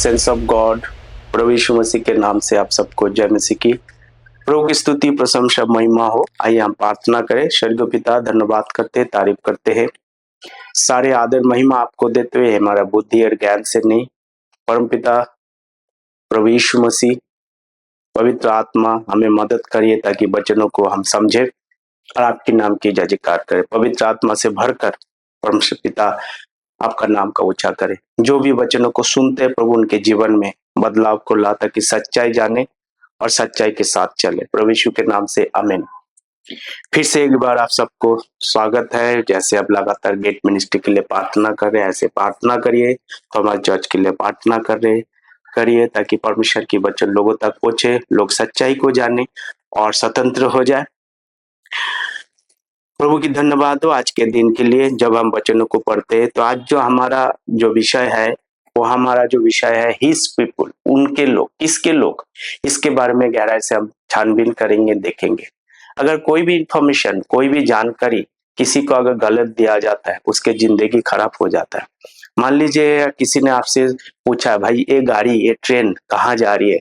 Sense of God. प्रभु यीशु मसीह के नाम से आप सबको जय मसीह की। प्रभु की स्तुति प्रशंसा महिमा हो। आइए हम प्रार्थना करें। स्वर्गीय पिता, धन्यवाद करते तारीफ करते हैं। सारे आदर महिमा आपको देते हुए, हमारा बुद्धि और ज्ञान से नहीं, परम पिता प्रभु यीशु मसीह पवित्र आत्मा हमें मदद करिए ताकि वचनों को हम समझे और आपके नाम की जय जयकार करें। पवित्र आत्मा से भरकर परमेश्वर पिता आपका नाम का ऊंचा करें। जो भी वचनों को सुनते हैं प्रभु, उनके जीवन में बदलाव को ला ताकि सच्चाई जाने और सच्चाई के साथ चले। प्रभु यीशु के नाम से आमीन। फिर से एक बार आप सबको स्वागत है। जैसे आप लगातार गेट मिनिस्ट्री के लिए प्रार्थना कर रहे हैं, ऐसे प्रार्थना करिए। तो हमारे चर्च के लिए प्रार्थना करिए ताकि परमेश्वर की वचन लोगों तक पहुंचे, लोग सच्चाई को जाने और स्वतंत्र हो जाए। प्रभु की धन्यवाद हो आज के दिन के लिए। जब हम वचनों को पढ़ते हैं तो आज जो हमारा जो विषय है, वो हमारा जो विषय है हिज पीपुल, उनके लोग। किसके लोग? इसके बारे में गहराई से हम छानबीन करेंगे, देखेंगे। अगर कोई भी इंफॉर्मेशन, कोई भी जानकारी किसी को अगर गलत दिया जाता है, उसके जिंदगी खराब हो जाता है। मान लीजिए किसी ने आपसे पूछा, भाई ये गाड़ी, ये ट्रेन कहाँ जा रही है?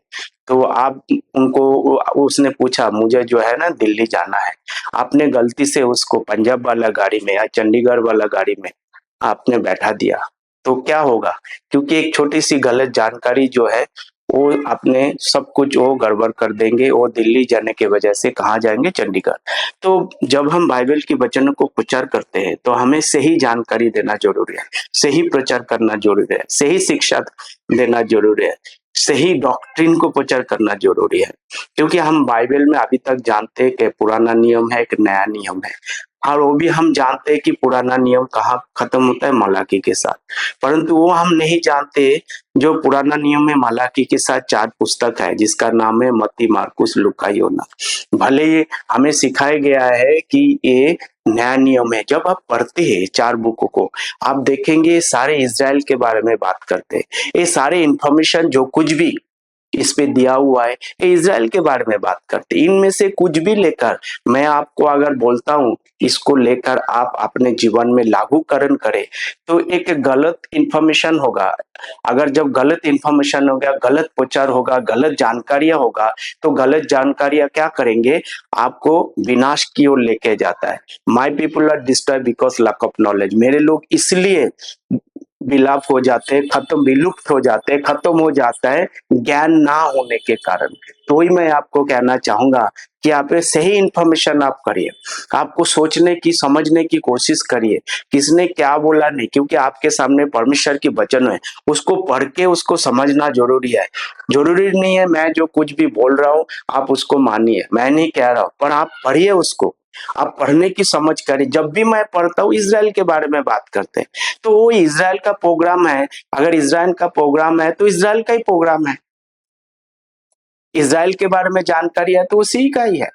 तो आप उनको, उसने पूछा मुझे जो है ना दिल्ली जाना है। आपने गलती से उसको पंजाब वाला गाड़ी में या चंडीगढ़ वाला गाड़ी में आपने बैठा दिया, तो क्या होगा? क्योंकि एक छोटी सी गलत जानकारी जो है वो अपने सब कुछ वो गड़बड़ कर देंगे। वो दिल्ली जाने के वजह से कहाँ जाएंगे? चंडीगढ़। तो जब हम बाइबल के वचनों को प्रचार करते हैं तो हमें सही जानकारी देना जरूरी है, सही प्रचार करना जरूरी है, सही शिक्षा देना जरूरी है, सही डॉक्ट्रिन को प्रचार करना जरूरी है। क्योंकि हम बाइबल में अभी तक जानते हैं कि पुराना नियम है, एक नया नियम है। और वो भी हम जानते हैं कि पुराना नियम कहाँ खत्म होता है? मलाकी के साथ। परंतु वो हम नहीं जानते जो पुराना नियम में मलाकी के साथ 4 पुस्तक है, जिसका नाम है मत्ती, मार्कुस, लूका, योना। भले ही हमें सिखाया गया है कि ये नया नियम है। जब आप पढ़ते हैं 4 बुकों को, आप देखेंगे सारे इजराइल के बारे में बात करते हैं। ये सारे इंफॉर्मेशन जो कुछ भी इस पे दिया हुआ है, ये इजराइल के बारे में बात करते हैं। इनमें से कुछ भी लेकर मैं आपको अगर बोलता हूँ, इसको लेकर आप अपने जीवन में लागूकरण करें, तो एक गलत इंफॉर्मेशन होगा। अगर जब गलत इंफॉर्मेशन हो गया, गलत प्रचार होगा, गलत जानकारियां होगा, तो गलत जानकारियां क्या करेंगे? आपको विनाश की ओर लेके जाता है। My people are destroyed because lack of knowledge. मेरे लोग इसलिए विलाप हो जाते हैं, विलुप्त हो जाते हैं, खत्म हो जाता है ज्ञान ना होने के कारण। तो ही मैं आपको कहना चाहूंगा कि आप सही इंफॉर्मेशन आप करिए। आपको सोचने की, समझने की कोशिश करिए, किसने क्या बोला नहीं। क्योंकि आपके सामने परमेश्वर की वचन है, उसको पढ़ के उसको समझना जरूरी है। जरूरी नहीं है मैं जो कुछ भी बोल रहा हूँ आप उसको मानिए, मैं नहीं कह रहा हूँ, पर आप पढ़िए उसको। आप पढ़ने की समझ करिए। जब भी मैं पढ़ता हूँ इजराइल के बारे में बात करते हैं, तो वो इजराइल का प्रोग्राम है। अगर इजराइल का प्रोग्राम है तो इजराइल का ही प्रोग्राम है। इजराइल के बारे में जानकारी है तो उसी का ही है।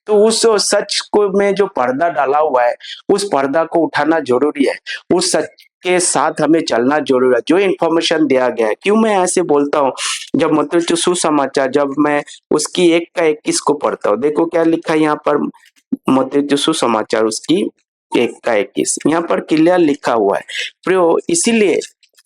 तो उस सच को में जो पर्दा डाला हुआ है, उस पर्दा को उठाना जरूरी है। उस सच के साथ हमें चलना जरूरी है, जो इन्फॉर्मेशन दिया गया है। क्यों मैं ऐसे बोलता हूँ? जब मतलब सुसमाचार, जब मैं उसकी 1 का 21 को पढ़ता हूँ, देखो क्या लिखा है यहाँ पर। मत्ती सुसमाचार उसकी 1 का 21 यहाँ पर क्लियर लिखा हुआ है। प्रियो, इसीलिए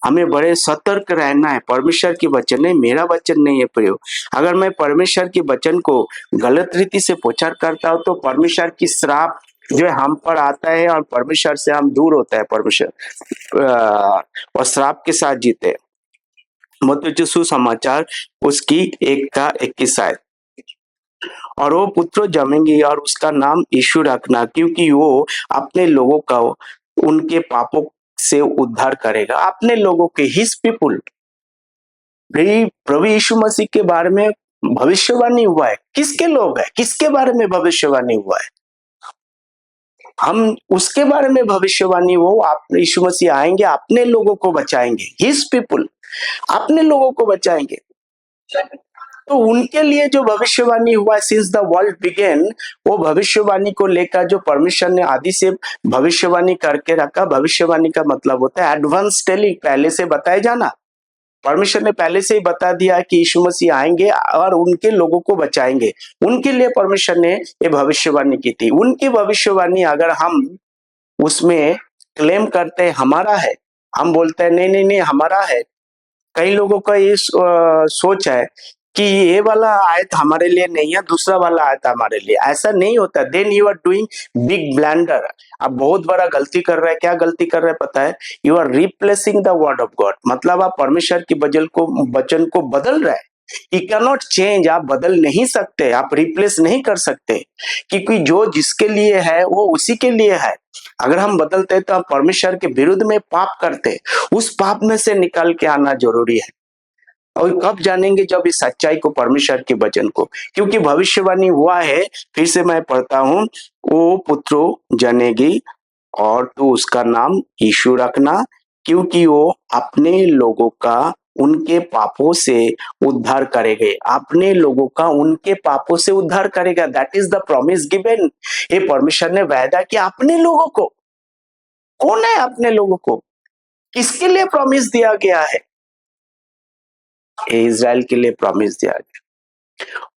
हमें बड़े सतर्क रहना है। परमेश्वर की वचन है, मेरा वचन नहीं है प्रियो। अगर मैं परमेश्वर की वचन को गलत रीति से प्रचार करता हूँ तो परमेश्वर की श्राप जो है हम पर आता है और परमेश्वर से हम दूर होता है। परमेश्वर और श्राप के साथ जीते। मत्ती सुसमाचार उसकी 1 का 21 है। और वो पुत्र जमेंगे और उसका नाम यीशु रखना, क्योंकि वो अपने लोगों का उनके पापों से उद्धार करेगा। अपने लोगों के, हिज पीपुल। प्रभु यीशु मसीह के बारे में भविष्यवाणी हुआ है। किसके लोग है? किसके बारे में भविष्यवाणी हुआ है? हम उसके बारे में भविष्यवाणी हो, आप यीशु मसीह आएंगे, अपने लोगों को बचाएंगे। हिज पीपुल, अपने लोगों को बचाएंगे। तो उनके लिए जो भविष्यवाणी हुआ सिंस द वर्ल्ड बिगेन, वो भविष्यवाणी को लेकर जो परमेश्वर ने आदि से भविष्यवाणी करके रखा। भविष्यवाणी का मतलब होता है एडवांस टेलिंग, पहले से बताए जाना। परमेश्वर ने पहले से ही बता दिया कि यीशु मसीह आएंगे और उनके लोगों को बचाएंगे। उनके लिए परमेश्वर ने ये भविष्यवाणी की थी। उनकी भविष्यवाणी अगर हम उसमें क्लेम करते हमारा है, हम बोलते हैं नहीं नहीं नहीं हमारा है, कई लोगों का ये सोच है कि ये वाला आयत हमारे लिए नहीं है, दूसरा वाला आयत हमारे लिए। ऐसा नहीं होता। Then you are doing big blunder. आप बहुत बड़ा गलती कर रहे हैं। क्या गलती कर रहे हैं पता है? You are replacing the word of God. मतलब आप परमेश्वर की वचन को बदल रहे हैं। You can not change. आप बदल नहीं सकते, आप रिप्लेस नहीं कर सकते, क्योंकि जो जिसके लिए है वो उसी के लिए है। अगर हम बदलते तो हम परमेश्वर के विरुद्ध में पाप करते। उस पाप में से निकल के आना जरूरी है। और कब जानेंगे? जब इस सच्चाई को, परमेश्वर के वचन को, क्योंकि भविष्यवाणी हुआ है। फिर से मैं पढ़ता हूं, वो पुत्र जनेगी और तू उसका नाम यीशु रखना, क्योंकि वो अपने लोगों का उनके पापों से उद्धार करेंगे। अपने लोगों का उनके पापों से उद्धार करेगा। That is the promise given. ये परमेश्वर ने वायदा किया अपने लोगों को। कौन है अपने लोगों को? किसके लिए प्रॉमिस दिया गया है? इज़राइल के लिए प्रॉमिस दिया गया,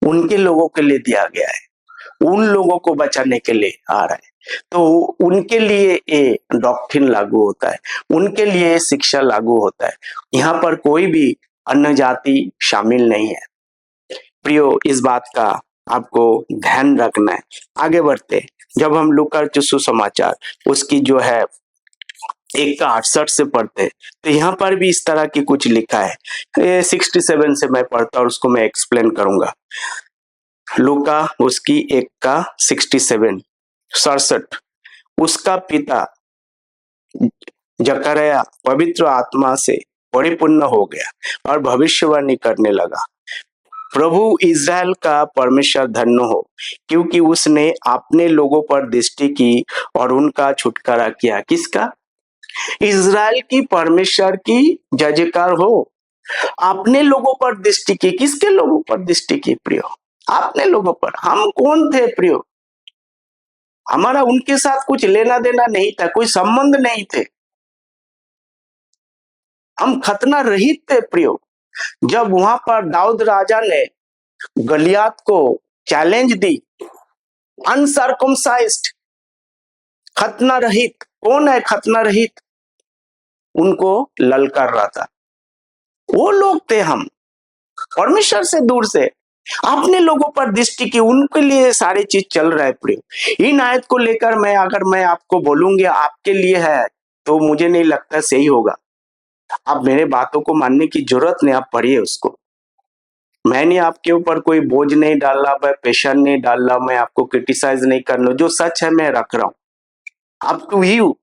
उनके लोगों के लिए दिया गया है। उन लोगों को बचाने के लिए आ रहा है। तो उनके लिए ये डॉक्ट्रिन लागू होता है, उनके लिए शिक्षा लागू होता है। यहाँ पर कोई भी अन्य जाति शामिल नहीं है। प्रियो, इस बात का आपको ध्यान रखना है। आगे बढ़ते, जब हम लूका सुसमाचार उसकी जो है 1:68 से पढ़ते, तो यहाँ पर भी इस तरह की कुछ लिखा है। 67 से मैं पढ़ता और उसको मैं एक्सप्लेन करूंगा। लूका उसकी 1:67 उसका पिता जकरया पवित्र आत्मा से परिपूर्ण हो गया और भविष्यवाणी करने लगा, प्रभु इज़राइल का परमेश्वर धन्य हो, क्योंकि उसने अपने लोगों पर दृष्टि की और उनका छुटकारा किया। किसका? इज़राइल की परमेश्वर की जय जयकार हो। अपने लोगों पर दृष्टि की। किसके लोगों पर दृष्टि की प्रियो? अपने लोगों पर। हम कौन थे प्रियो? हमारा उनके साथ कुछ लेना देना नहीं था, कोई संबंध नहीं थे। हम खतना रहित थे प्रियो। जब वहां पर दाऊद राजा ने गलियात को चैलेंज दी, अनसर्कमसाइज्ड, खतना रहित। कौन है खतना रहित? उनको ललकार रहा था। वो लोग थे हम, परमेश्वर से दूर से। अपने लोगों पर दृष्टि की, उनके लिए सारी चीज चल रहा है प्रिय। इन आयत को लेकर अगर मैं आपको बोलूंगी आपके लिए है, तो मुझे नहीं लगता सही होगा। आप मेरे बातों को मानने की जरूरत नहीं, आप पढ़िए उसको। मैंने आपके ऊपर कोई बोझ नहीं डाला, मैं प्रेशर नहीं डाला, मैं आपको क्रिटिसाइज नहीं करना। जो सच है मैं रख रहा हूं। अप टू यू,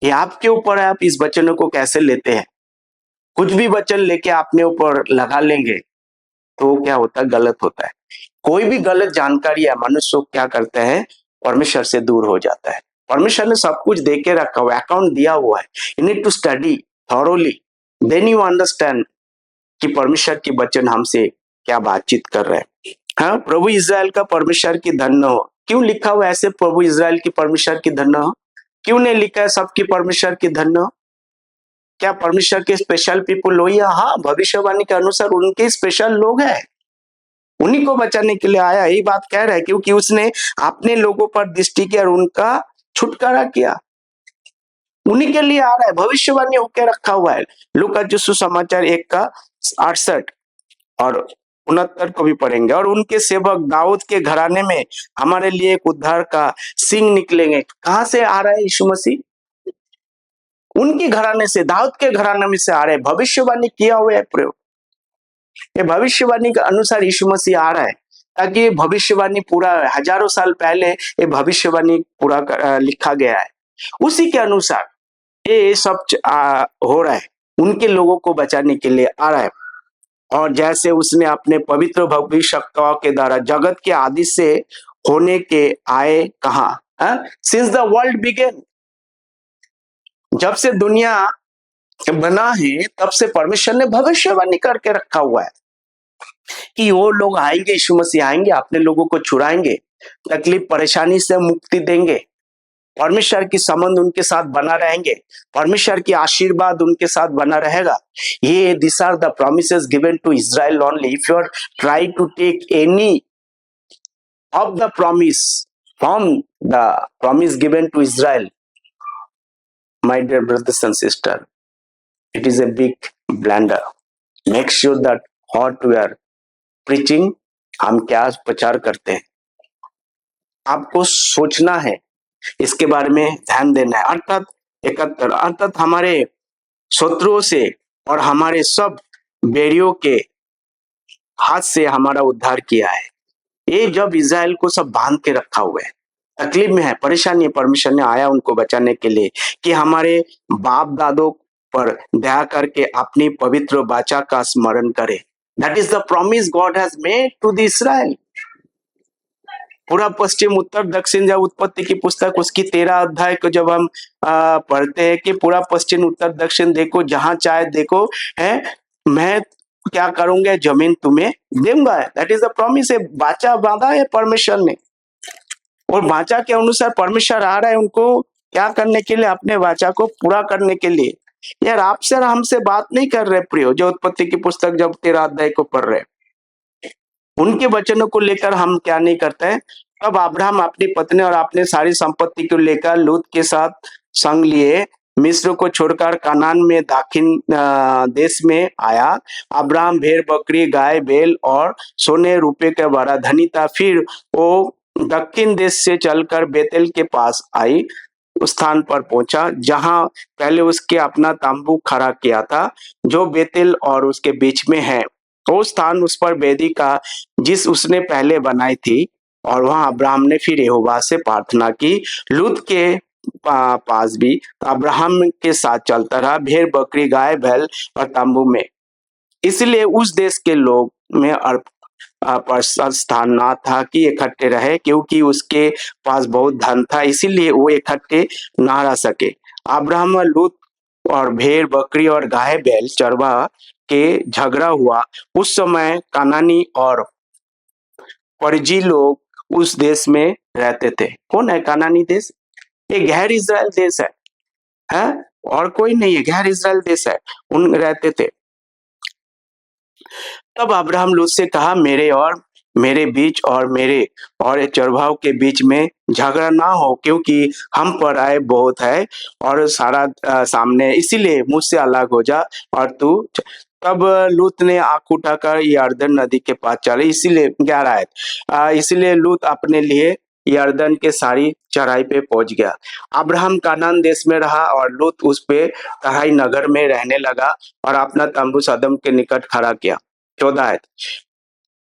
ये आपके ऊपर है, आप इस वचनों को कैसे लेते हैं। कुछ भी वचन लेके अपने ऊपर लगा लेंगे तो क्या होता है? गलत होता है। कोई भी गलत जानकारी है, मनुष्य क्या करता है? परमेश्वर से दूर हो जाता है। परमेश्वर ने सब कुछ दे के रखा हुआ है, अकाउंट दिया हुआ है। You need to study thoroughly, then you understand कि परमेश्वर की वचन हमसे क्या बातचीत कर रहे हैं। हाँ, प्रभु इज़राइल का परमेश्वर की धन्य हो। क्यों लिखा हुआ ऐसे प्रभु इज़राइल की परमेश्वर की धन्य हो? क्यों नहीं लिखा है सबकी परमेश्वर की धन्य हो? क्या परमेश्वर के स्पेशल पीपुल हो? या हाँ, भविष्यवाणी के अनुसार उनके स्पेशल लोग हैं, उन्हीं को बचाने के लिए आया। यही बात कह रहा है, क्योंकि उसने अपने लोगों पर दृष्टि किया और उनका छुटकारा किया। उन्हीं के लिए आ रहा है, भविष्यवाणी होकर रखा हुआ है। लूका जो सुसमाचार 1:68 और 69 को भी पढ़ेंगे। और उनके सेवक दाऊद के घराने में हमारे लिए एक उद्धार का सिंह निकलेंगे। कहां से आ रहा है यीशु मसीह? उनके घराने से, दाऊद के घराने में से आ रहे हैं। भविष्यवाणी किया हुआ है प्रयोग। ये भविष्यवाणी के अनुसार यीशु मसीह आ रहा है, ताकि ये भविष्यवाणी पूरा, हजारों साल पहले ये भविष्यवाणी पूरा लिखा गया है। उसी के अनुसार ये सब हो रहा है। उनके लोगों को बचाने के लिए आ रहा है। और जैसे उसने अपने पवित्र भविष्यवक्ताओं के द्वारा जगत के आदि से होने के आए कहा, सिंस द वर्ल्ड बिगेन, जब से दुनिया बना है तब से परमेश्वर ने भविष्यवाणी करके रखा हुआ है कि वो लोग आएंगे, यीशु मसीह आएंगे, अपने लोगों को छुड़ाएंगे, तकलीफ परेशानी से मुक्ति देंगे, परमेश्वर की संबंध उनके साथ बना रहेंगे, परमेश्वर की आशीर्वाद उनके साथ बना रहेगा। ये this are the promises given to Israel only. If you are try to take any of the promise from the promise given to Israel, my dear brothers and sister, It is a big blunder. Make sure that what we are preaching, हम क्या प्रचार करते हैं, आपको सोचना है, इसके बारे में ध्यान देना है। अर्थात 71 अर्थात हमारे शत्रुओं से और हमारे सब बैरियों के हाथ से हमारा उद्धार किया है। ये जब इज़राइल को सब बांध के रखा हुआ है, तकलीफ में है, परेशानी है, परमेश्वर ने आया उनको बचाने के लिए कि हमारे बाप दादों पर दया करके अपनी पवित्र वाचा का स्मरण करे। That is the promise God has made to the Israel. पूरा पश्चिम उत्तर दक्षिण, जब उत्पत्ति की पुस्तक उसकी 13 अध्याय को जब हम पढ़ते हैं कि पूरा पश्चिम उत्तर दक्षिण देखो, जहां चाहे देखो, है मैं क्या करूंगा, जमीन तुम्हें दूंगा। दैट इज द प्रॉमिस है, वाचा बांधा है परमेश्वर ने, और वाचा के अनुसार परमेश्वर आ रहा है उनको क्या करने के लिए, अपने वाचा को पूरा करने के लिए। यार आपसे और हमसे बात नहीं कर रहे प्रियो, जो उत्पत्ति की पुस्तक जब 13 अध्याय को पढ़ रहे, उनके वचनों को लेकर हम क्या नहीं करते हैं। तब अब्राहम अपनी पत्नी और अपने सारी संपत्ति को लेकर लूत के साथ संग लिए मिस्र को छोड़कर कनान में दक्षिण देश में आया। अब्राहम भेड़ बकरी गाय बैल और सोने रुपए का बड़ा धनी था। फिर वो दक्षिण देश से चलकर बेतेल के पास आई, उस स्थान पर पहुंचा जहां पहले उसके अपना तंबू खड़ा किया था, जो बेतेल और उसके बीच में है। वो स्थान उस पर वेदी का जिस उसने पहले बनाई थी, और वहां अब्राहम ने फिर यहोवा से प्रार्थना की। लूत के पास भी अब्राहम के साथ चलता रहा, भेड़ बकरी गाय बैल और तंबू में। इसलिए उस देश के लोग में पर स्थान ना था कि इकट्ठे रहे, क्योंकि उसके पास बहुत धन था, इसीलिए वो इकट्ठे ना रह सके। अब्राहम और लूत और भेड़ बकरी और गाय बैल चरवा के झगड़ा हुआ। उस समय कनानी और परिजी लोग उस देश में रहते थे। कौन है कनानी देश? ये गैर इज़राइल देश है? और कोई नहीं है, गैर इज़राइल देश है, उन रहते थे। तब अब्राहम लूत से कहा, मेरे बीच और मेरे और चरवाहों के बीच में झगड़ा ना हो, क्योंकि हम पर आए बहुत है और सारा सामने, इसीलिए मुझसे अलग हो जा और तू। तब लूत ने आंख उठाकर यरदन नदी के पास चले, इसीलिए 11 आयत, इसीलिए लूत अपने लिए यरदन के सारी चढ़ाई पे पहुंच गया। अब्राहम कानान देश में रहा और लूत उस पे तराई नगर में रहने लगा और अपना तंबू सदम के निकट खड़ा किया। 14 आयत,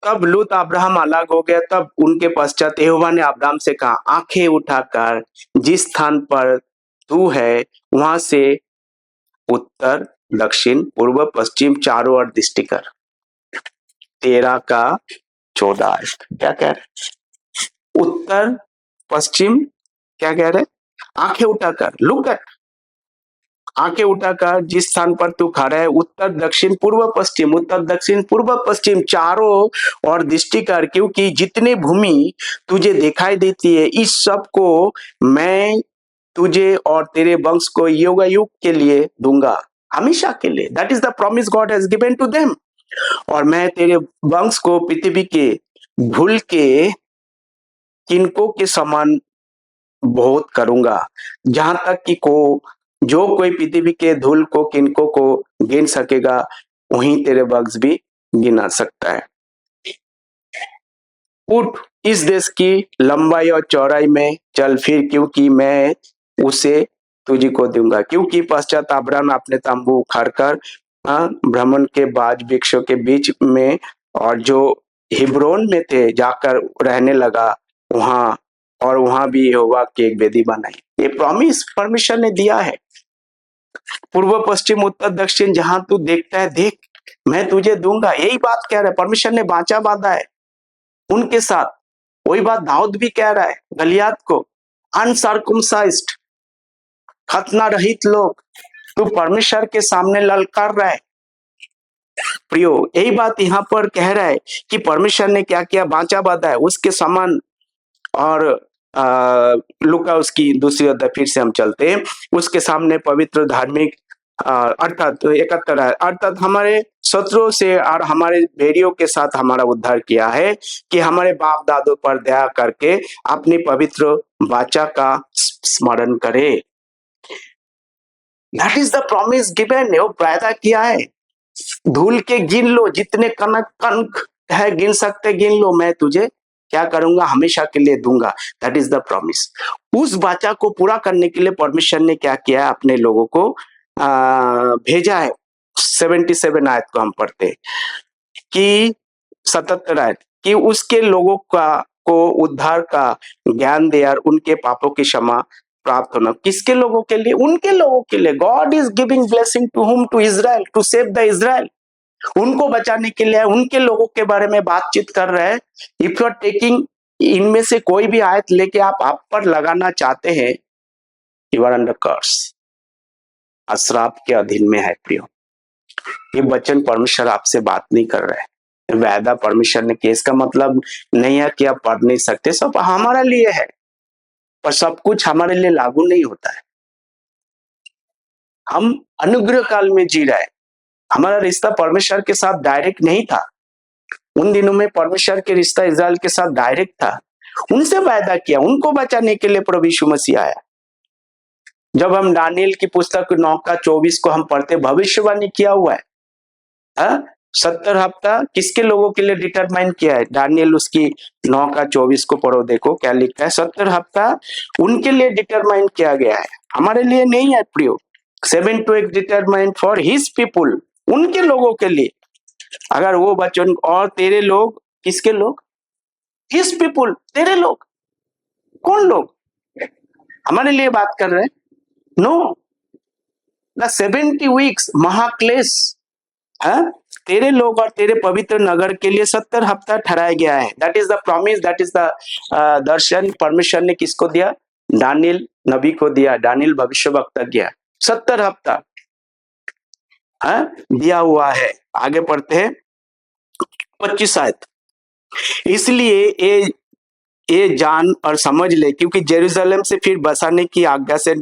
तब लूत अब्राहम अलग हो गया। तब उनके पश्चात यहोवा ने अब्राहम से कहा, आंखें उठाकर जिस स्थान पर तू है वहां से उत्तर दक्षिण पूर्व पश्चिम चारों ओर दृष्टि कर। 13 का 14 क्या कह रहे? उत्तर पश्चिम क्या कह रहे? आंखें उठाकर, लुक एट, आंखें उठाकर जिस स्थान पर तू खड़ा है उत्तर दक्षिण पूर्व पश्चिम, उत्तर दक्षिण पूर्व पश्चिम चारों और दृष्टि कर, क्योंकि जितनी भूमि तुझे दिखाई देती है इस सब को मैं तुझे और तेरे वंश को युग युग के लिए दूंगा, हमेशा के लिए। That is the promise God has given to them. और मैं तेरे वंश को पृथ्वी के धूल के किनको के समान बहुत करूंगा, जहां तक कि जो कोई पृथ्वी के धूल को किनको को गिन सकेगा, वहीं तेरे वंश भी गिना सकता है। उठ इस देश की लंबाई और चौड़ाई में चल फिर, क्योंकि मैं उसे तुझी को दूंगा। क्योंकि पश्चात अब्राहम अपने तंबू उखाड़कर भ्रमण के बाद वृक्षों के बीच में और जो हिब्रोन में थे जाकर रहने लगा वहां, और वहां भी यहोवा की एक वेदी बनाई। ये प्रॉमिस परमेश्वर ने दिया है। पूर्व पश्चिम उत्तर दक्षिण जहां तू देखता है देख, मैं तुझे दूंगा। यही बात कह रहा है परमेश्वर ने, वाचा बांधा है उनके साथ। वही बात दाऊद भी कह रहा है गलियात को, अनसर्कमसाइज्ड खतना रहित लोग, तू परमेश्वर के सामने ललकार रहा है। प्रियो यही बात यहाँ पर कह रहा है कि परमेश्वर ने क्या किया, वाचा बांधा है उसके समान। और लुका उसकी दूसरी अध्याय फिर से हम चलते हैं, उसके सामने पवित्र धार्मिक अर्थात 71 अर्थात हमारे शत्रुओं से और हमारे भेड़ियों के साथ हमारा उद्धार किया है, कि हमारे बाप दादों पर दया करके अपनी पवित्र वाचा का स्मरण करे। That is the promise given, वो वायदा किया है। धूल के गिन लो, जितने कनक कनक है गिन सकते गिन लो, मैं तुझे क्या करूंगा, हमेशा के लिए दूंगा। That is the promise. उस वाचा को पूरा करने के लिए परमेश्वर ने क्या किया, अपने लोगों को भेजा है। 77 आयत को हम पढ़ते हैं कि 77 आयत कि उसके लोगों का को उद्धार का ज्ञान दे और उनके पापों की क्षमा प्राप्त होना। किसके लोगों के लिए? उनके लोगों के लिए। God is giving blessing to whom? To Israel, to save the Israel. उनको बचाने के लिए, उनके लोगों के बारे में बातचीत कर रहे हैं। इफ यू आर टेकिंग, इनमें से कोई भी आयत लेके आप पर लगाना चाहते हैं, यू आर अंडर कर्स, अश्राप के अधीन में है प्रियो। ये वचन परमेश्वर आपसे बात नहीं कर रहे हैं, वायदा परमेश्वर ने किया। इसका मतलब नहीं है कि आप पढ़ नहीं सकते, सब हमारे लिए है, पर सब कुछ हमारे लिए लागू नहीं होता है। हम अनुग्रह काल में जी रहे हैं। हमारा रिश्ता परमेश्वर के साथ डायरेक्ट नहीं था। उन दिनों में परमेश्वर के रिश्ता इजराइल के साथ डायरेक्ट था। उनसे वायदा किया, उनको बचाने के लिए प्रभु यीशु मसीह आया। जब हम दानियेल की पुस्तक 9:24 को हम पढ़ते, भविष्यवाणी किया हुआ है। 70 हफ्ता किसके लोगों के लिए डिटरमाइन किया है? दानियेल उसकी 9:24 को पढ़ो, देखो क्या लिखा है। 70 हफ्ता उनके लिए डिटरमाइन किया गया है, हमारे लिए नहीं है प्रियो। 7 to 8 determine for his people, उनके लोगों के लिए। अगर वो वचन, और तेरे लोग, किसके लोग? हिज पीपुल, तेरे लोग। कौन लोग? हमारे लिए बात कर रहे हैं? नो, द 70 वीक्स महाक्लेश, तेरे लोग और तेरे पवित्र नगर के लिए 70 हफ्ता ठहराया गया है। That is the promise, that is the darshan परमेश्वर ने किसको दिया? दानियेल नबी को दिया, दानियेल भविष्यवक्ता दिया। 70 हफ्ता दिया हुआ है। आगे पढ़ते हैं 25 आयत। इसलिए ये जान और समझ ले, क्योंकि जेरूशलेम से फिर बसाने की आज्ञा से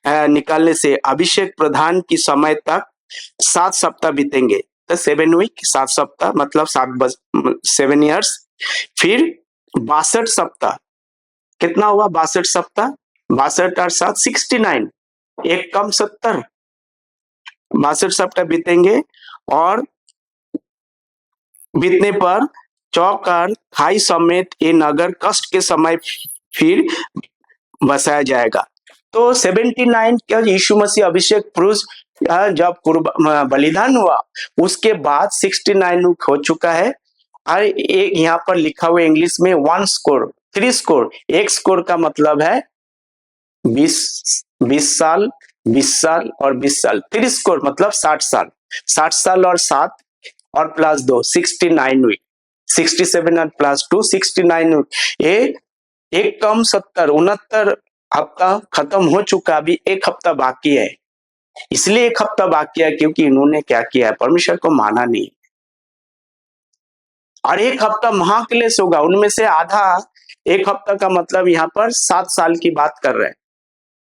निकालने से अभिषेक प्रधान की समय तक 7 सप्ताह बीतेंगे। तो 7 वीक, 7 सप्ताह मतलब 7 ईयर्स। फिर 62 सप्ताह, कितना हुआ? 62 सप्ताह, 62 और 7 69, एक कम 70, 62 सप्ताह बीतेंगे। और बीतने पर चौक और खाई समेत ये नगर कष्ट के समय फिर बसाया जाएगा। तो 79 क्या यीशु मसीह अभिषेक पुरुष जब बलिदान हुआ, उसके बाद 69 हो चुका है। और एक यहाँ पर लिखा हुआ इंग्लिश में 1 स्कोर, 3 स्कोर। 1 स्कोर का मतलब है 20 साल, 20 साल और 20 साल। 3 स्कोर मतलब 60 साल। 60 साल और 7 और प्लस 2, 69 वीक। 67 और प्लस 2, 69 वीक। ये एक कम 70, 69 हफ्ता खत्म हो चुका, अभी एक हफ्ता बाकी है। इसलिए एक हफ्ता बाकी है क्योंकि इन्होंने क्या किया है? परमेश्वर को माना नहीं। और एक हफ्ता महाक्लेश होगा, उनमें से आधा, एक हफ्ता का मतलब यहाँ पर 7 साल की बात कर रहे हैं।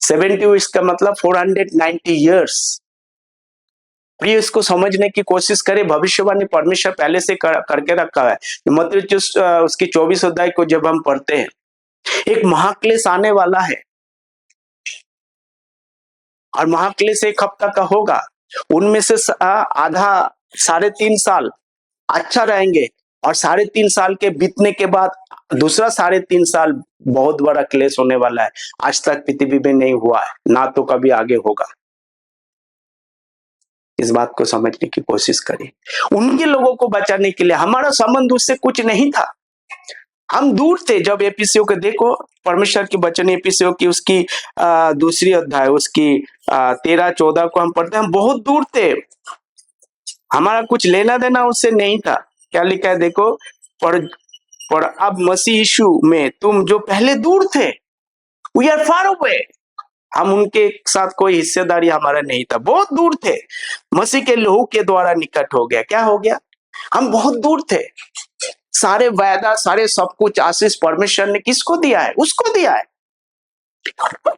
70 इसका मतलब 490 ईयर्स। प्रिय, इसको समझने की कोशिश करें। भविष्यवाणी परमेश्वर पहले से करके रखा है। मत्ती उसकी 24 अध्याय को जब हम पढ़ते हैं, एक महाक्लेश आने वाला है और महाक्लेश एक हफ्ता का होगा। उनमें से आधा 3.5 साल अच्छा रहेंगे, और 3.5 साल के बीतने के बाद दूसरा 3.5 साल बहुत बड़ा क्लेश होने वाला है। आज तक पृथ्वी में नहीं हुआ है, ना तो कभी आगे होगा। इस बात को समझने की कोशिश करें। उनके लोगों को बचाने के लिए, हमारा संबंध उससे कुछ नहीं था, हम दूर थे। जब एपीसीओ के देखो, परमेश्वर की वचन एपीसीओ की उसकी दूसरी अध्याय, उसकी 13-14 को हम पढ़ते हैं, हम बहुत दूर थे, हमारा कुछ लेना देना उससे नहीं था। क्या लिखा है देखो, पर अब मसीह यीशु में तुम जो पहले दूर थे, वी आर फार अवे, हम उनके साथ कोई हिस्सेदारी हमारा नहीं था, बहुत दूर थे। मसीह के लहू के द्वारा निकट हो गया। क्या हो गया? हम बहुत दूर थे। सारे वायदा, सारे सब कुछ आशीष परमेश्वर ने किसको दिया है? उसको दिया है।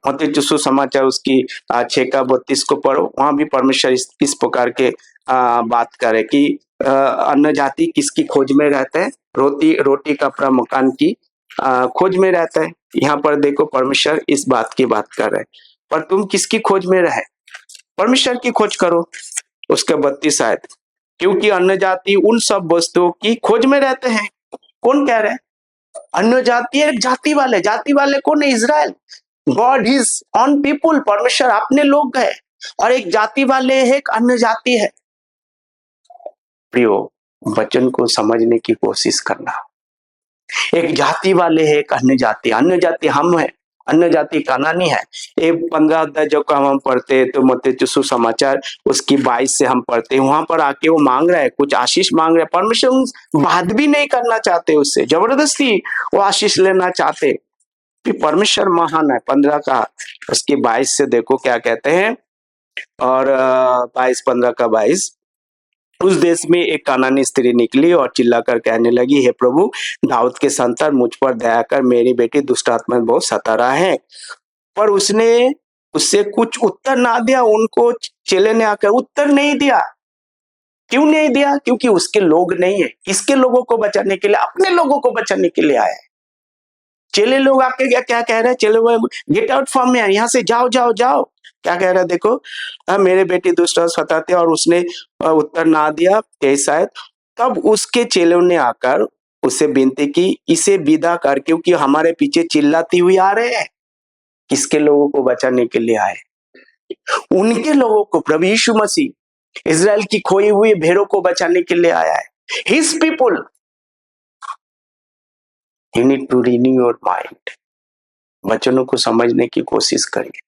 मत्ती सुसमाचार उसकी 6:32 को पढ़ो, वहां भी परमेश्वर इस प्रकार के बात करे कि अन्य जाति किसकी खोज में रहता है? रोटी कपड़ा मकान की खोज में रहता है। यहाँ पर देखो परमेश्वर इस बात की बात कर रहे हैं, पर तुम किसकी खोज में रहे? परमेश्वर की खोज करो। उसके 32 आयत, क्योंकि अन्य जाति उन सब वस्तुओं की खोज में रहते हैं। कौन कह रहे हैं? अन्य जाति, एक जाति वाले कौन है? Israel. God is on people, परमेश्वर अपने लोग है, और एक जाति वाले है, एक अन्य जाति है। प्रियो, वचन को समझने की कोशिश करना। एक जाति वाले है, एक अन्य जाति हम है, अन्य जाति कानानी है। ये 15 अध्याय जो हम पढ़ते हैं तो मत्ती सुसमाचार उसकी 22 से हम पढ़ते हैं, वहां पर आके वो मांग रहा है, कुछ आशीष मांग रहा है। परमेश्वर बात भी नहीं करना चाहते उससे, जबरदस्ती वो आशीष लेना चाहते कि परमेश्वर महान है। 15 का उसकी 22 से देखो क्या कहते हैं। और 15 का 22, उस देश में एक कानानी स्त्री निकली और चिल्लाकर कहने लगी, हे प्रभु, दाऊद के संतान, मुझ पर दया कर, मेरी बेटी दुष्ट आत्मा बहुत सता रहा है। पर उसने उससे कुछ उत्तर ना दिया। उनको चेले ने आकर उत्तर नहीं दिया। क्यों नहीं दिया? क्योंकि उसके लोग नहीं है। किसके लोगों को बचाने के लिए? अपने लोगों को बचाने के लिए आया है। चेले लोग आके क्या कह रहे हैं? चेले लोग, गेट आउट फ्रॉम हियर, यहाँ से जाओ जाओ जाओ। क्या कह रहा है देखो, मेरे बेटी दुष्ट सताते, और उसने उत्तर ना दिया। शायद तब उसके चेलों ने आकर उससे विनती की, इसे विदा कर, क्योंकि हमारे पीछे चिल्लाती हुई आ रहे हैं। किसके लोगों को बचाने के लिए आए? उनके लोगों को। प्रभु यीशु मसीह इजराइल की खोई हुई भेड़ों को बचाने के लिए आया है। His people. You need to renew your mind. वचनों को समझने की कोशिश करिए।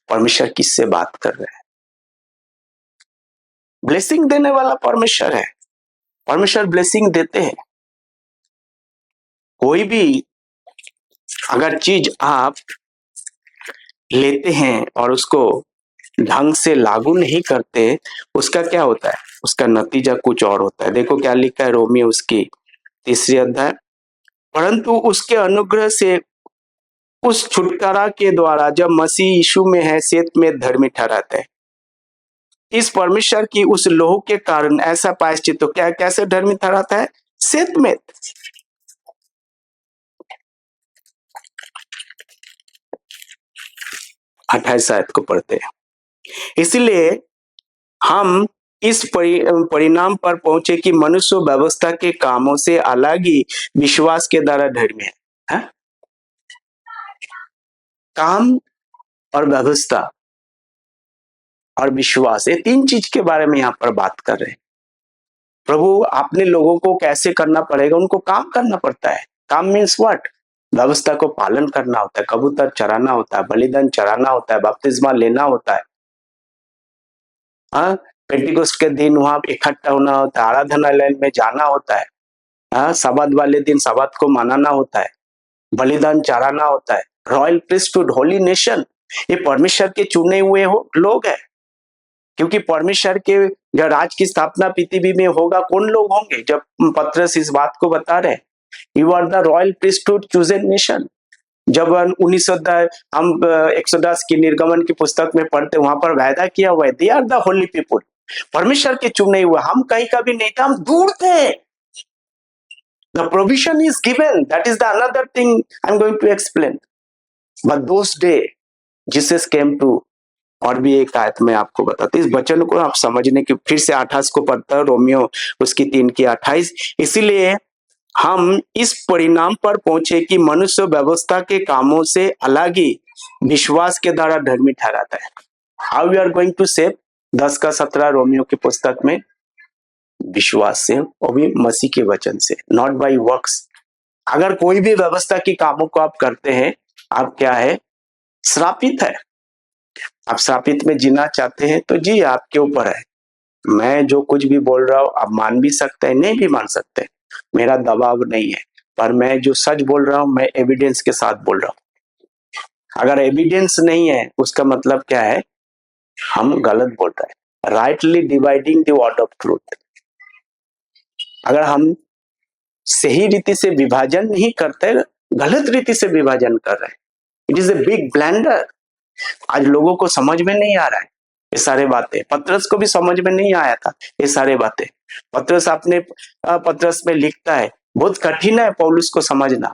परमेश्वर किससे बात कर रहे हैं? ब्लेसिंग देने वाला परमेश्वर है। परमेश्वर ब्लेसिंग देते हैं। कोई भी अगर चीज आप लेते हैं और उसको ढंग से लागू नहीं करते, उसका क्या होता है? उसका नतीजा कुछ और होता है। देखो क्या लिखा है रोमियो उसकी 3 अध्याय, परंतु उसके अनुग्रह से उस छुटकारा के द्वारा जब मसीह यीशु में है, सेत में धर्मी ठहराता है। इस परमेश्वर की उस लोह के कारण ऐसा प्रायश्चित तो क्या कैसे धर्मी ठहराता है? सेत में। 28 आयत को पढ़ते हैं। इसलिए हम इस परिणाम पर पहुंचे कि मनुष्य व्यवस्था के कामों से अलग ही विश्वास के द्वारा धर्मी है। काम और व्यवस्था और विश्वास, ये 3 चीज के बारे में यहाँ पर बात कर रहे हैं। प्रभु अपने लोगों को कैसे करना पड़ेगा? उनको काम करना पड़ता है। काम मीन्स व्हाट? व्यवस्था को पालन करना होता है, कबूतर चराना होता है, बलिदान चढ़ाना होता है, बपतिस्मा लेना होता है। पेंटिकोस्ट के दिन वहां इकट्ठा होना होता है, आराधनालय में जाना होता है, सब्बात वाले दिन सब्बात को मनाना होता है, बलिदान चढ़ाना होता है। रॉयल प्रीस्टहुड, होली नेशन, ये परमेश्वर के चुने हुए लोग हैं। क्योंकि परमेश्वर के जब राज की स्थापना पृथ्वी में होगा, कौन लोग होंगे? जब पतरस इस बात को बता रहे, you are the royal priesthood chosen nation. जब 19 हम एक्सोडस की निर्गमन की पुस्तक में पढ़ते, वहां पर वायदा किया हुआ है, they are the holy people, परमेश्वर के चुने हुए। हम कहीं का भी नहीं थे, हम दूर थे। The provision is given, that is the another thing I am going to explain. But those day Jesus came to. और भी एक आयत में आपको बताते, इस वचन को आप समझने की, फिर से 28 को पढ़ता है रोमियो उसकी 3 की 28। इसीलिए हम इस परिणाम पर पहुंचे कि मनुष्य व्यवस्था के कामों से अलग ही विश्वास के द्वारा धर्मी ठहराता है। How you are going to save? 10 का 17 रोमियो की पुस्तक में, विश्वास से, और भी मसीह के वचन से, नॉट बाय वर्क्स। अगर कोई भी व्यवस्था की कामों को आप करते हैं, आप क्या है? श्रापित है। आप श्रापित में जीना चाहते हैं तो जी, आपके ऊपर है। मैं जो कुछ भी बोल रहा हूं आप मान भी सकते हैं, नहीं भी मान सकते, मेरा दबाव नहीं है। पर मैं जो सच बोल रहा हूं, मैं एविडेंस के साथ बोल रहा हूं। अगर एविडेंस नहीं है, उसका मतलब क्या है? हम गलत बोल रहे हैं। Rightly dividing the word of truth. अगर हम सही रीति से विभाजन नहीं करते, गलत रीति से विभाजन कर रहे हैं, it is a big blunder. आज लोगों को समझ में नहीं आ रहा है ये सारे बातें। पतरस को भी समझ में नहीं आया था ये सारे बातें। पतरस अपने पतरस में लिखता है, बहुत कठिन है पौलुस को समझना।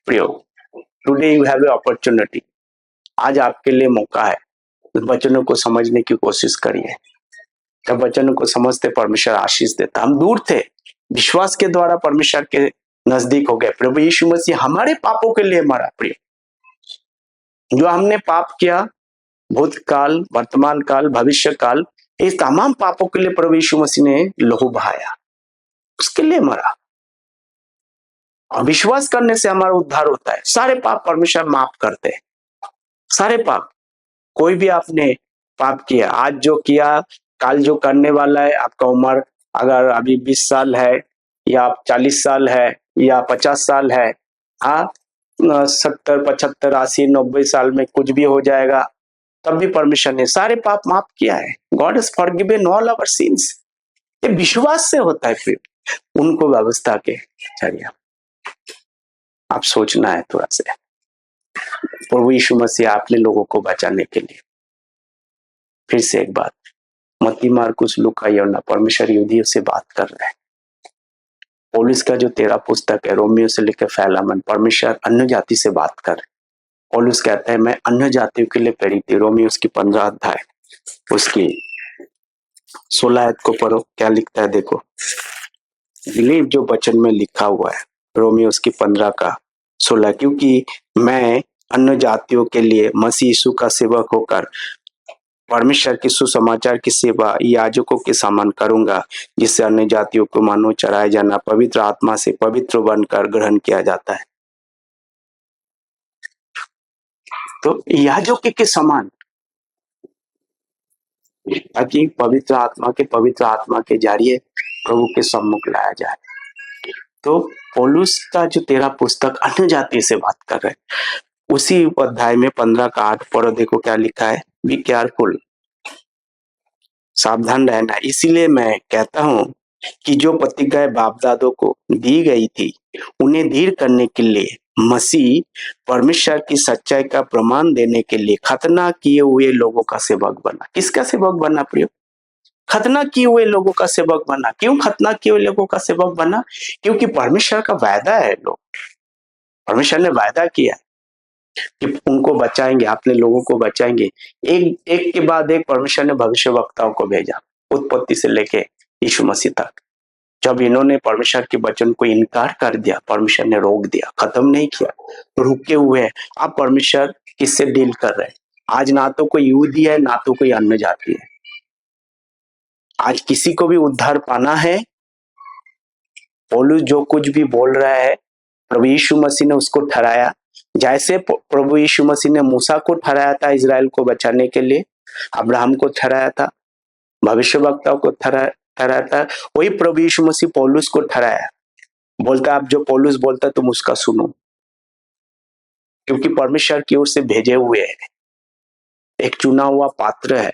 प्रियो, today you have a opportunity. आज आपके लिए मौका है। उस वचनों को समझने की कोशिश करिए। जब वचनों को समझते परमेश्वर आशीष देता। हम दूर थे, विश्वास के द्वारा परमेश्वर के नजदीक हो गए। प्रभु यीशु मसीह हमारे पापों के लिए मरा। प्रिय, जो हमने पाप किया, भूतकाल, वर्तमान काल, भविष्य काल, इस तमाम पापों के लिए प्रभु यीशु मसीह ने लहू बहाया, उसके लिए मरा। और विश्वास करने से हमारा उद्धार होता है। सारे पाप परमेश्वर माफ करते हैं, सारे पाप। कोई भी आपने पाप किया, आज जो किया, काल जो करने वाला है, आपका उम्र अगर अभी 20 साल है, या 40 साल है, या 50 साल है, 70, 75, 80, 90 साल में कुछ भी हो जाएगा, तब भी परमेश्वर ने सारे पाप माफ किया है। God is forgiven all our sins. ये विश्वास से होता है। फिर उनको व्यवस्था के जरिए आप सोचना है थोड़ा से। प्रभु यीशु मसीह आपने लोगों को बचाने के लिए, फिर से एक बात, मत्ती, मार्कुस, लूका, यूहन्ना, परमेश्वर यहूदियों से बात कर रहे हैं। पौलुस का जो 13 पुस्तक है, रोमियो से लेकर फिलेमन, परमेश्वर अन्य जाति से बात कर। पौलुस कहता है मैं अन्य जातियों के लिए प्रेरित हूं। रोमियो उसकी 15 अध्याय उसकी 16 आयत को पढ़ो, क्या लिखता है देखो। बिलीव जो वचन में लिखा हुआ है, रोमियो उसकी 15 का 16, क्योंकि मैं अन्य जातियों के लिए मसीह यीशु का सेवक होकर परमेश्वर की सुसमाचार की सेवा याजकों के समान करूंगा, जिससे अन्य जातियों को मानो चढ़ाया जाना पवित्र आत्मा से पवित्र बनकर ग्रहण किया जाता है। तो याजकों के समान, ताकि पवित्र आत्मा के जरिए प्रभु के सम्मुख लाया जाए। तो पौलुस का जो 13 पुस्तक अन्य जाति से बात कर रहे हैं, उसी अध्याय में 15 का 8 पढ़ो, देखो क्या लिखा है। बी केयरफुल, सावधान रहना। इसीलिए मैं कहता हूं कि जो प्रतिज्ञाएं बाप दादों को दी गई थी, उन्हें धीर करने के लिए मसीह परमेश्वर की सच्चाई का प्रमाण देने के लिए खतना किए हुए लोगों का सेवक बना। किसका सेवक बना प्रियो? खतना किए हुए लोगों का सेवक बना। क्यों खतना किए हुए लोगों का सेवक बना? क्योंकि परमेश्वर का वायदा है। लोग, परमेश्वर ने वायदा किया कि उनको बचाएंगे, अपने लोगों को बचाएंगे। एक के बाद एक परमेश्वर ने भविष्यवक्ताओं को भेजा, उत्पत्ति से लेके यीशु मसीह तक। जब इन्होंने परमेश्वर के वचन को इनकार कर दिया, परमेश्वर ने रोक दिया, खत्म नहीं किया, रुके हुए हैं। अब परमेश्वर किससे डील कर रहे हैं? आज ना तो कोई यहूदी है, ना तो कोई अन्य जाति है। आज किसी को भी उद्धार पाना है, पौलुस जो कुछ भी बोल रहा है, प्रभु यीशु मसीह ने उसको ठहराया। जैसे प्रभु यीशु मसीह ने मूसा को ठहराया था इजराइल को बचाने के लिए, अब्राहम को ठहराया था, भविष्यवक्ताओं को ठहराया था, वही प्रभु यीशु मसीह पौलुस को ठहराया। बोलता आप जो पौलुस बोलता तुम उसका सुनो, क्योंकि परमेश्वर की ओर से भेजे हुए है, एक चुना हुआ पात्र है।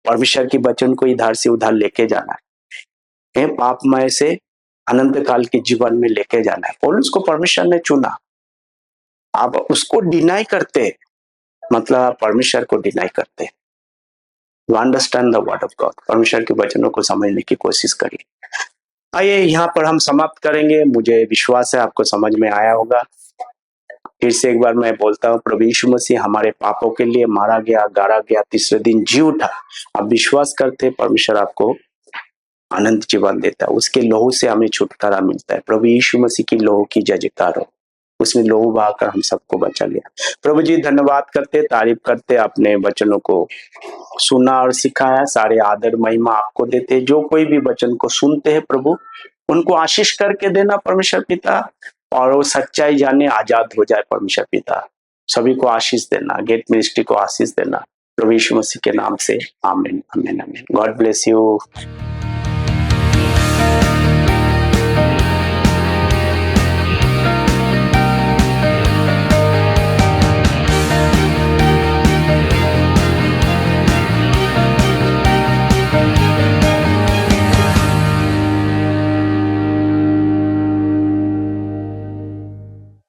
परमेश्वर के वचन को इधर से उधर लेके जाना है, पापमय से अनंत काल के जीवन में लेके जाना है। पौलुस को परमेश्वर ने चुना। आप उसको डिनाई करते, मतलब आप परमेश्वर को डिनाई करते। You understand the word of God. परमेश्वर के वचनों को समझने की कोशिश करिए। आइए यहाँ पर हम समाप्त करेंगे। मुझे विश्वास है आपको समझ में आया होगा। फिर से एक बार मैं बोलता हूँ, प्रभु यीशु मसीह हमारे पापों के लिए मारा गया, गाड़ा गया, तीसरे दिन जी उठा। आप विश्वास करते, परमेश्वर आपको अनंत जीवन देता है। उसके लहू से हमें छुटकारा मिलता है। प्रभु यीशु मसीह की लहू की जय जयकार हो। उसने लहू बहाकर हम सबको बचा लिया। प्रभु जी धन्यवाद करते, तारीफ करते, अपने वचनों को सुना और सिखाया। सारे आदर महिमा आपको देते। जो कोई भी वचन को सुनते हैं प्रभु, उनको आशीष करके देना परमेश्वर पिता, और वो सच्चाई जाने आजाद हो जाए परमेश्वर पिता। सभी को आशीष देना, गेट मिनिस्ट्री को आशीष देना, प्रभु यीशु मसीह के नाम से आमीन, आमीन, आमीन। God bless you.